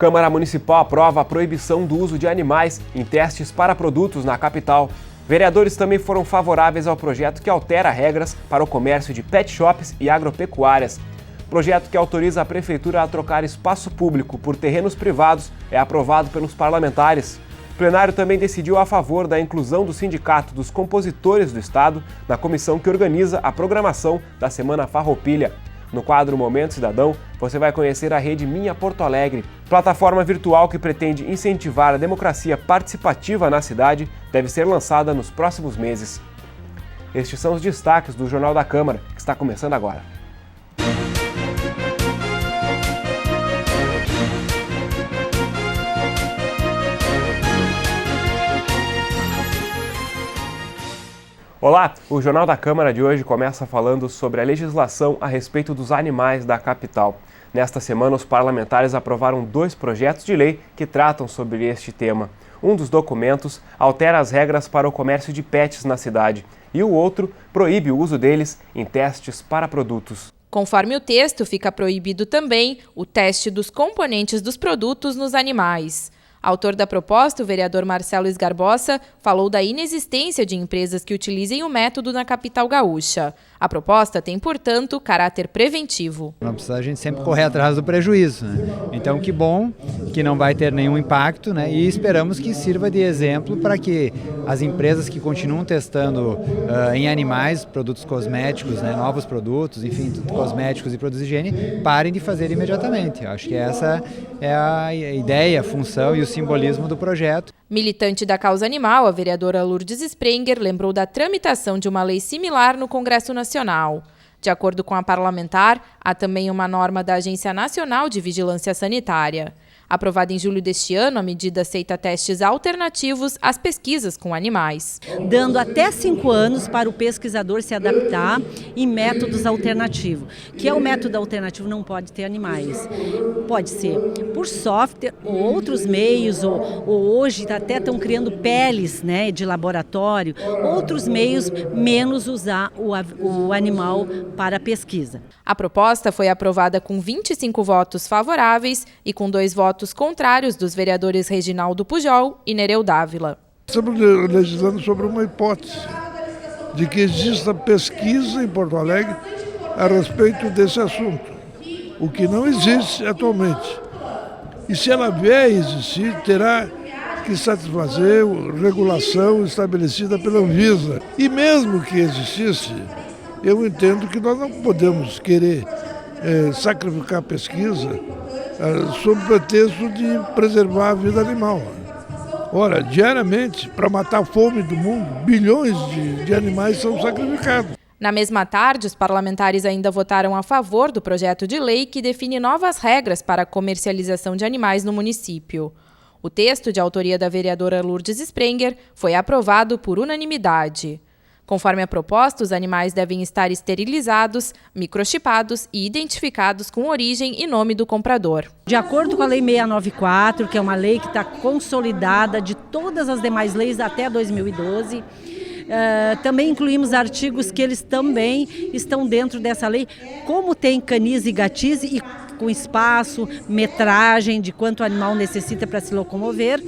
Câmara Municipal aprova a proibição do uso de animais em testes para produtos na capital. Vereadores também foram favoráveis ao projeto que altera regras para o comércio de pet shops e agropecuárias. Projeto que autoriza a Prefeitura a trocar espaço público por terrenos privados é aprovado pelos parlamentares. O plenário também decidiu a favor da inclusão do Sindicato dos Compositores do Estado na comissão que organiza a programação da Semana Farroupilha. No quadro Momento Cidadão, você vai conhecer a rede Minha Porto Alegre. Plataforma virtual que pretende incentivar a democracia participativa na cidade deve ser lançada nos próximos meses. Estes são os destaques do Jornal da Câmara, que está começando agora. Olá, o Jornal da Câmara de hoje começa falando sobre a legislação a respeito dos animais da capital. Nesta semana, os parlamentares aprovaram 2 projetos de lei que tratam sobre este tema. Um dos documentos altera as regras para o comércio de pets na cidade e o outro proíbe o uso deles em testes para produtos. Conforme o texto, fica proibido também o teste dos componentes dos produtos nos animais. Autor da proposta, o vereador Marcelo Esgarbosa, falou da inexistência de empresas que utilizem o método na capital gaúcha. A proposta tem, portanto, caráter preventivo. Não precisa a gente sempre correr atrás do prejuízo, né? Então, que bom que não vai ter nenhum impacto, né? E esperamos que sirva de exemplo para que as empresas que continuam testando em animais, produtos cosméticos, né? Novos produtos, enfim, cosméticos e produtos de higiene, parem de fazer imediatamente. Eu acho que essa é a ideia, a função e o simbolismo do projeto. Militante da causa animal, a vereadora Lourdes Sprenger lembrou da tramitação de uma lei similar no Congresso Nacional. De acordo com a parlamentar, há também uma norma da Agência Nacional de Vigilância Sanitária. Aprovada em julho deste ano, a medida aceita testes alternativos às pesquisas com animais. Dando até 5 anos para o pesquisador se adaptar em métodos alternativos. Que é o método alternativo, não pode ter animais. Pode ser por software ou outros meios, ou hoje até estão criando peles, né, de laboratório, outros meios, menos usar o animal para a pesquisa. A proposta foi aprovada com 25 votos favoráveis e com 2 votos contrários dos vereadores Reginaldo Pujol e Nereu Dávila. Estamos legislando sobre uma hipótese de que exista pesquisa em Porto Alegre a respeito desse assunto, o que não existe atualmente. E se ela vier a existir, terá que satisfazer a regulação estabelecida pela Anvisa. E mesmo que existisse, eu entendo que nós não podemos querer sacrificar a pesquisa sob pretexto de preservar a vida animal. Ora, diariamente, para matar a fome do mundo, bilhões de animais são sacrificados. Na mesma tarde, os parlamentares ainda votaram a favor do projeto de lei que define novas regras para a comercialização de animais no município. O texto, de autoria da vereadora Lourdes Sprenger, foi aprovado por unanimidade. Conforme a proposta, os animais devem estar esterilizados, microchipados e identificados com origem e nome do comprador. De acordo com a Lei 694, que é uma lei que está consolidada de todas as demais leis até 2012, também incluímos artigos que eles também estão dentro dessa lei, como tem canis e gatis e com espaço, metragem de quanto o animal necessita para se locomover,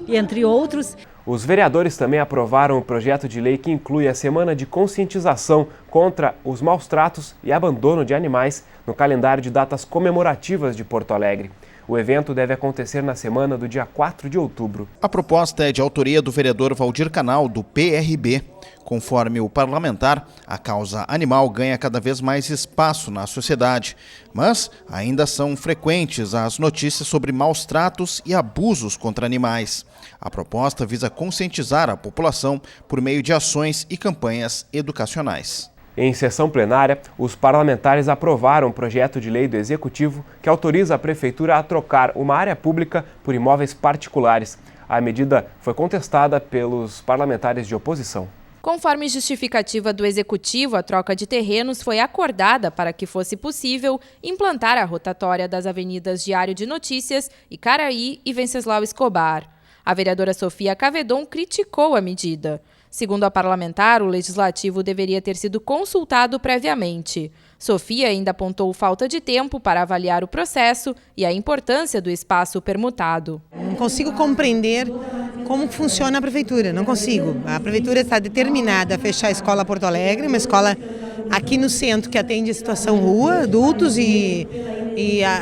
entre outros. Os vereadores também aprovaram o projeto de lei que inclui a semana de conscientização contra os maus tratos e abandono de animais no calendário de datas comemorativas de Porto Alegre. O evento deve acontecer na semana do dia 4 de outubro. A proposta é de autoria do vereador Valdir Canal, do PRB. Conforme o parlamentar, a causa animal ganha cada vez mais espaço na sociedade, mas ainda são frequentes as notícias sobre maus tratos e abusos contra animais. A proposta visa conscientizar a população por meio de ações e campanhas educacionais. Em sessão plenária, os parlamentares aprovaram um projeto de lei do Executivo que autoriza a Prefeitura a trocar uma área pública por imóveis particulares. A medida foi contestada pelos parlamentares de oposição. Conforme justificativa do Executivo, a troca de terrenos foi acordada para que fosse possível implantar a rotatória das avenidas Diário de Notícias, Icaraí e Venceslau Escobar. A vereadora Sofia Cavedon criticou a medida. Segundo a parlamentar, o Legislativo deveria ter sido consultado previamente. Sofia ainda apontou falta de tempo para avaliar o processo e a importância do espaço permutado. Não consigo compreender como funciona a prefeitura, não consigo. A prefeitura está determinada a fechar a escola Porto Alegre, uma escola aqui no centro que atende a situação rua, adultos e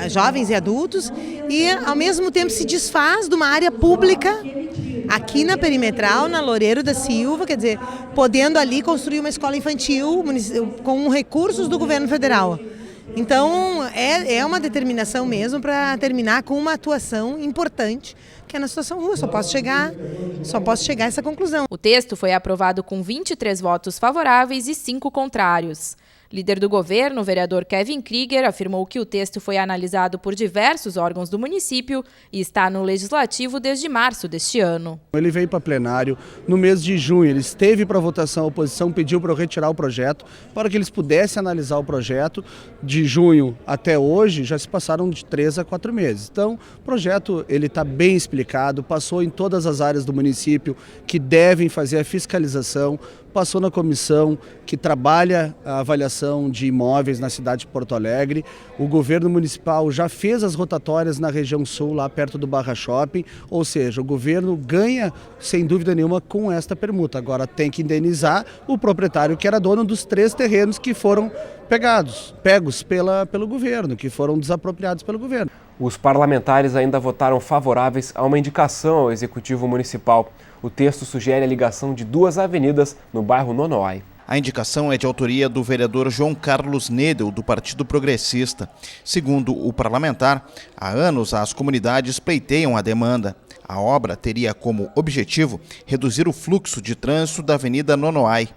jovens e adultos, e ao mesmo tempo se desfaz de uma área pública aqui na Perimetral, na Loureiro da Silva, quer dizer, podendo ali construir uma escola infantil com recursos do governo federal. Então, é uma determinação mesmo para terminar com uma atuação importante, que é na situação rua. Só posso chegar a essa conclusão. O texto foi aprovado com 23 votos favoráveis e 5 contrários. Líder do governo, o vereador Kevin Krieger, afirmou que o texto foi analisado por diversos órgãos do município e está no Legislativo desde março deste ano. Ele veio para plenário no mês de junho, ele esteve para votação, a oposição pediu para eu retirar o projeto para que eles pudessem analisar o projeto. De junho até hoje já se passaram de 3 a 4 meses. Então o projeto está bem explicado, passou em todas as áreas do município que devem fazer a fiscalização, passou na comissão que trabalha a avaliação de imóveis na cidade de Porto Alegre. O governo municipal já fez as rotatórias na região sul, lá perto do Barra Shopping, ou seja, o governo ganha, sem dúvida nenhuma, com esta permuta. Agora tem que indenizar o proprietário que era dono dos 3 terrenos que foram pegos pelo governo, que foram desapropriados pelo governo. Os parlamentares ainda votaram favoráveis a uma indicação ao Executivo Municipal. O texto sugere a ligação de 2 avenidas no bairro Nonoai. A indicação é de autoria do vereador João Carlos Nedel, do Partido Progressista. Segundo o parlamentar, há anos as comunidades pleiteiam a demanda. A obra teria como objetivo reduzir o fluxo de trânsito da Avenida Nonoai.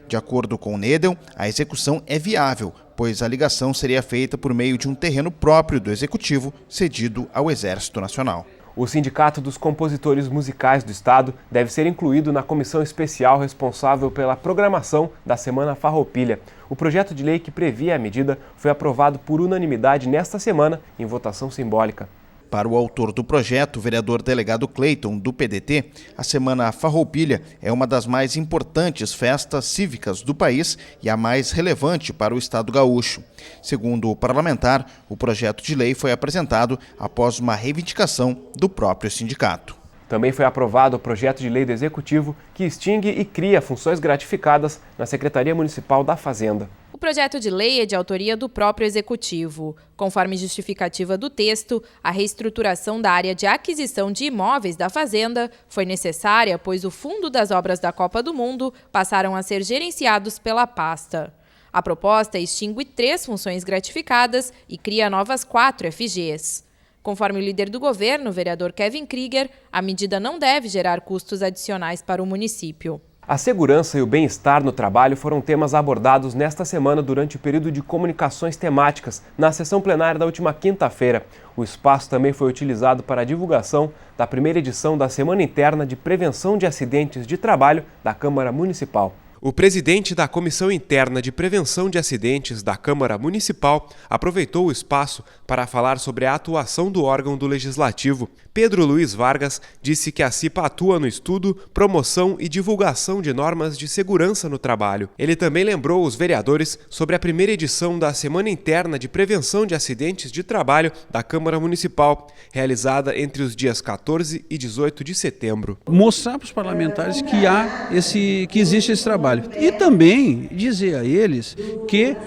De acordo com Nedel, a execução é viável, pois a ligação seria feita por meio de um terreno próprio do Executivo, cedido ao Exército Nacional. O Sindicato dos Compositores Musicais do Estado deve ser incluído na comissão especial responsável pela programação da Semana Farroupilha. O projeto de lei que previa a medida foi aprovado por unanimidade nesta semana, em votação simbólica. Para o autor do projeto, o vereador delegado Cleiton, do PDT, a Semana Farroupilha é uma das mais importantes festas cívicas do país e a mais relevante para o Estado gaúcho. Segundo o parlamentar, o projeto de lei foi apresentado após uma reivindicação do próprio sindicato. Também foi aprovado o projeto de lei do Executivo que extingue e cria funções gratificadas na Secretaria Municipal da Fazenda. O projeto de lei é de autoria do próprio Executivo. Conforme justificativa do texto, a reestruturação da área de aquisição de imóveis da Fazenda foi necessária, pois o Fundo das Obras da Copa do Mundo passaram a ser gerenciados pela pasta. A proposta extingue 3 funções gratificadas e cria novas 4 FGs. Conforme o líder do governo, o vereador Kevin Krieger, a medida não deve gerar custos adicionais para o município. A segurança e o bem-estar no trabalho foram temas abordados nesta semana durante o período de comunicações temáticas, na sessão plenária da última quinta-feira. O espaço também foi utilizado para a divulgação da primeira edição da Semana Interna de Prevenção de Acidentes de Trabalho da Câmara Municipal. O presidente da Comissão Interna de Prevenção de Acidentes da Câmara Municipal aproveitou o espaço para falar sobre a atuação do órgão do Legislativo. Pedro Luiz Vargas disse que a CIPA atua no estudo, promoção e divulgação de normas de segurança no trabalho. Ele também lembrou os vereadores sobre a primeira edição da Semana Interna de Prevenção de Acidentes de Trabalho da Câmara Municipal, realizada entre os dias 14 e 18 de setembro. Mostrar para os parlamentares que existe esse trabalho. E também dizer a eles que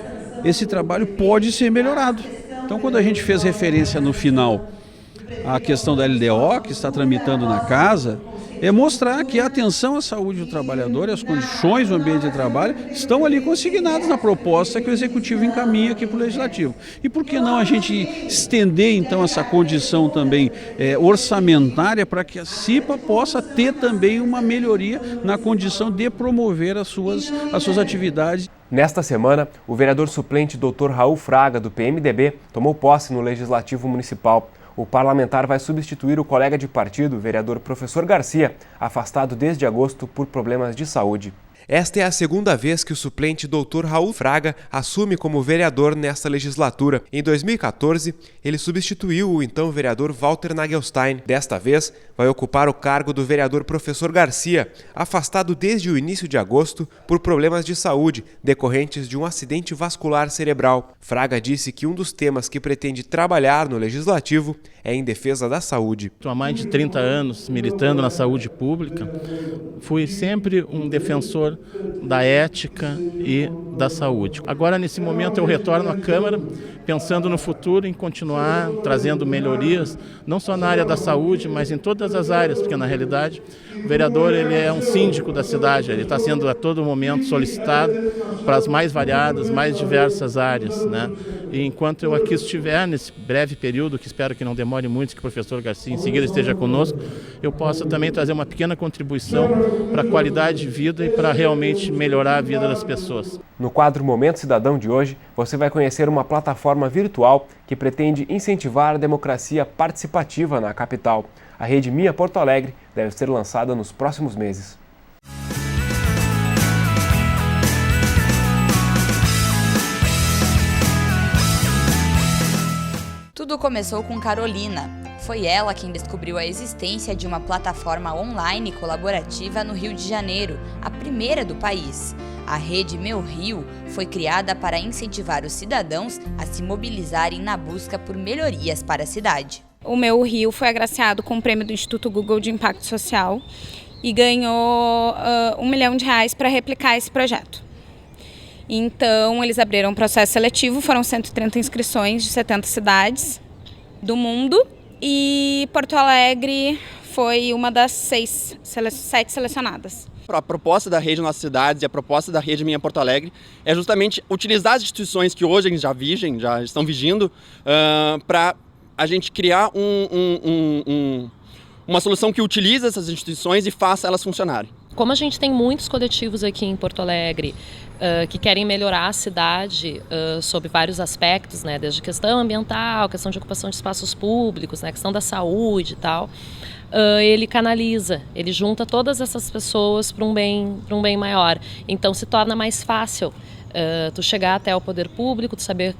esse trabalho pode ser melhorado. Então, quando a gente fez referência no final à questão da LDO, que está tramitando na casa, é mostrar que a atenção à saúde do trabalhador e as condições do ambiente de trabalho estão ali consignadas na proposta que o Executivo encaminha aqui para o Legislativo. E por que não a gente estender, então, essa condição também orçamentária para que a CIPA possa ter também uma melhoria na condição de promover as suas atividades. Nesta semana, o vereador suplente Dr. Raul Fraga, do PMDB, tomou posse no Legislativo Municipal. O parlamentar vai substituir o colega de partido, o vereador Professor Garcia, afastado desde agosto por problemas de saúde. Esta é a segunda vez que o suplente Dr. Raul Fraga assume como vereador nesta legislatura. Em 2014, ele substituiu o então vereador Walter Nagelstein. Desta vez, vai ocupar o cargo do vereador Professor Garcia, afastado desde o início de agosto por problemas de saúde decorrentes de um acidente vascular cerebral. Fraga disse que um dos temas que pretende trabalhar no legislativo é em defesa da saúde. Há mais de 30 anos militando na saúde pública, fui sempre um defensor da ética e da saúde. Agora, nesse momento, eu retorno à Câmara pensando no futuro em continuar trazendo melhorias, não só na área da saúde, mas em todas as áreas, porque na realidade o vereador ele é um síndico da cidade, ele está sendo a todo momento solicitado para as mais variadas, mais diversas áreas, né? E enquanto eu aqui estiver, nesse breve período, que espero que não demore muito, que o professor Garcia em seguida esteja conosco, eu possa também trazer uma pequena contribuição para a qualidade de vida e para realmente melhorar a vida das pessoas. No quadro Momento Cidadão de hoje, você vai conhecer uma plataforma virtual que pretende incentivar a democracia participativa na capital. A rede Minha Porto Alegre deve ser lançada nos próximos meses. Tudo começou com Carolina. Foi ela quem descobriu a existência de uma plataforma online colaborativa no Rio de Janeiro, a primeira do país. A rede Meu Rio foi criada para incentivar os cidadãos a se mobilizarem na busca por melhorias para a cidade. O Meu Rio foi agraciado com o prêmio do Instituto Google de Impacto Social e ganhou R$1 milhão para replicar esse projeto. Então, eles abriram um processo seletivo, foram 130 inscrições de 70 cidades do mundo e Porto Alegre foi uma das 7 selecionadas. A proposta da rede Nossas Cidades e a proposta da rede Minha Porto Alegre é justamente utilizar as instituições que hoje já estão vigindo para a gente criar uma solução que utilize essas instituições e faça elas funcionarem. Como a gente tem muitos coletivos aqui em Porto Alegre que querem melhorar a cidade sob vários aspectos, né, desde questão ambiental, questão de ocupação de espaços públicos, né, questão da saúde e tal, ele canaliza, ele junta todas essas pessoas para um bem maior. Então se torna mais fácil tu chegar até o poder público, tu saber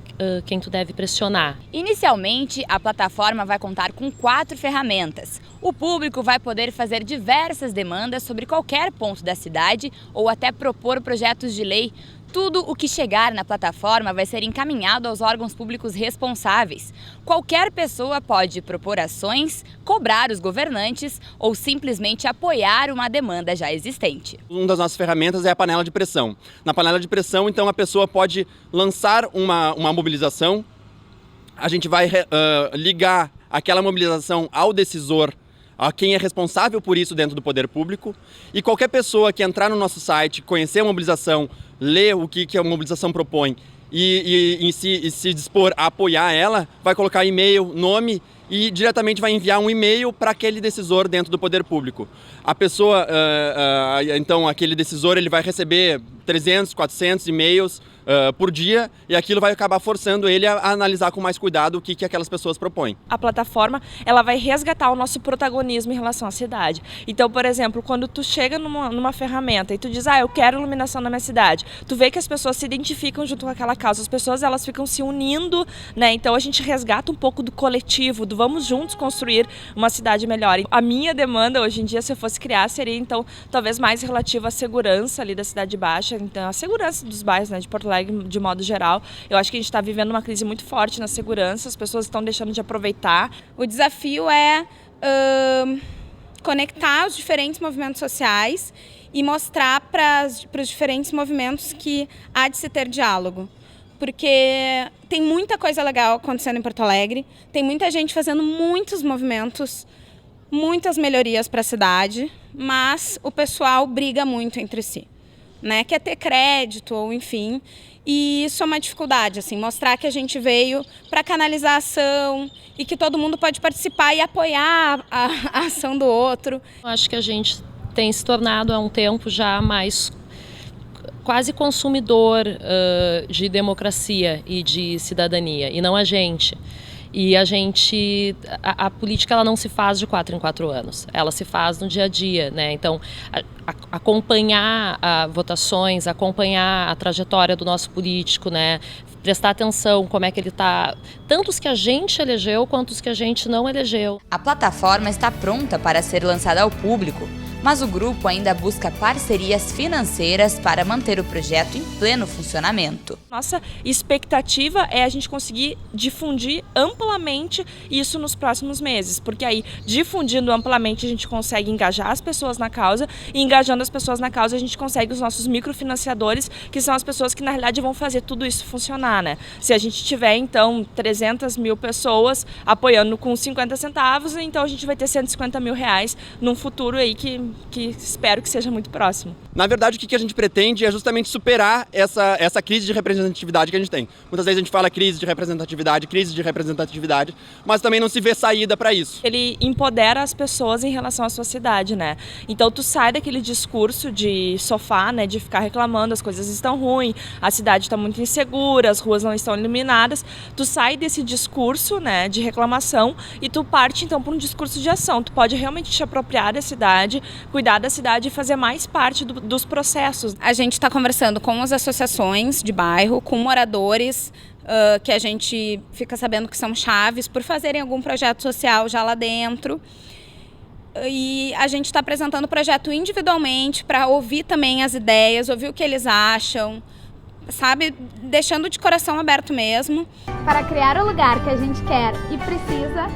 quem tu deve pressionar. Inicialmente, a plataforma vai contar com 4 ferramentas. O público vai poder fazer diversas demandas sobre qualquer ponto da cidade ou até propor projetos de lei. Tudo o que chegar na plataforma vai ser encaminhado aos órgãos públicos responsáveis. Qualquer pessoa pode propor ações, cobrar os governantes ou simplesmente apoiar uma demanda já existente. Uma das nossas ferramentas é a panela de pressão. Na panela de pressão, então, a pessoa pode lançar uma mobilização. A gente vai ligar aquela mobilização ao decisor, a quem é responsável por isso dentro do poder público, e qualquer pessoa que entrar no nosso site, conhecer a mobilização, ler o que a mobilização propõe e se dispor a apoiar ela, vai colocar e-mail, nome e diretamente vai enviar um e-mail para aquele decisor dentro do poder público. A pessoa, então aquele decisor, ele vai receber 300, 400 e-mails por dia e aquilo vai acabar forçando ele a analisar com mais cuidado o que aquelas pessoas propõem. A plataforma ela vai resgatar o nosso protagonismo em relação à cidade. Então, por exemplo, quando tu chega numa ferramenta e tu diz, eu quero iluminação na minha cidade, tu vê que as pessoas se identificam junto com aquela causa, as pessoas elas ficam se unindo, né? Então a gente resgata um pouco do coletivo, do vamos juntos construir uma cidade melhor. A minha demanda hoje em dia, se eu fosse criar, seria então talvez mais relativa à segurança ali da Cidade Baixa, então a segurança dos bairros, né, de Porto Alegre de modo geral. Eu acho que a gente está vivendo uma crise muito forte na segurança, as pessoas estão deixando de aproveitar. O desafio é conectar os diferentes movimentos sociais e mostrar para os diferentes movimentos que há de se ter diálogo. Porque tem muita coisa legal acontecendo em Porto Alegre, tem muita gente fazendo muitos movimentos, muitas melhorias para a cidade, mas o pessoal briga muito entre si, né? Quer ter crédito ou enfim, e isso é uma dificuldade, assim, mostrar que a gente veio para canalizar a ação e que todo mundo pode participar e apoiar a ação do outro. Acho que a gente tem se tornado há um tempo já mais quase consumidor de democracia e de cidadania, e não a gente. E a política ela não se faz de 4 em 4 anos, ela se faz no dia a dia, né? Então, acompanhar votações, acompanhar a trajetória do nosso político, né? Prestar atenção como é que ele está, tanto os que a gente elegeu quanto os que a gente não elegeu. A plataforma está pronta para ser lançada ao público, mas o grupo ainda busca parcerias financeiras para manter o projeto em pleno funcionamento. Nossa expectativa é a gente conseguir difundir amplamente isso nos próximos meses, porque aí, difundindo amplamente, a gente consegue engajar as pessoas na causa, e engajando as pessoas na causa, a gente consegue os nossos microfinanciadores, que são as pessoas que, na realidade, vão fazer tudo isso funcionar, né? Se a gente tiver, então, 300 mil pessoas apoiando com 50 centavos, então a gente vai ter 150 mil reais num futuro aí que espero que seja muito próximo. Na verdade, o que a gente pretende é justamente superar essa crise de representatividade que a gente tem. Muitas vezes a gente fala crise de representatividade, mas também não se vê saída para isso. Ele empodera as pessoas em relação à sua cidade, né? Então tu sai daquele discurso de sofá, né, de ficar reclamando, as coisas estão ruins, a cidade está muito insegura, as ruas não estão iluminadas. Tu sai desse discurso, né, de reclamação e tu parte então para um discurso de ação. Tu pode realmente te apropriar da cidade, cuidar da cidade e fazer mais parte dos processos. A gente está conversando com as associações de bairro, com moradores que a gente fica sabendo que são chaves por fazerem algum projeto social já lá dentro. E a gente está apresentando o projeto individualmente para ouvir também as ideias, ouvir o que eles acham, sabe? Deixando de coração aberto mesmo. Para criar o lugar que a gente quer e precisa,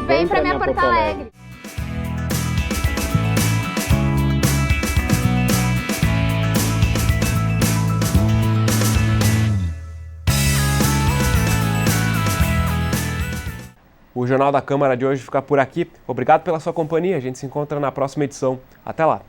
vem para minha Porto Alegre. O Jornal da Câmara de hoje fica por aqui. Obrigado pela sua companhia. A gente se encontra na próxima edição. Até lá!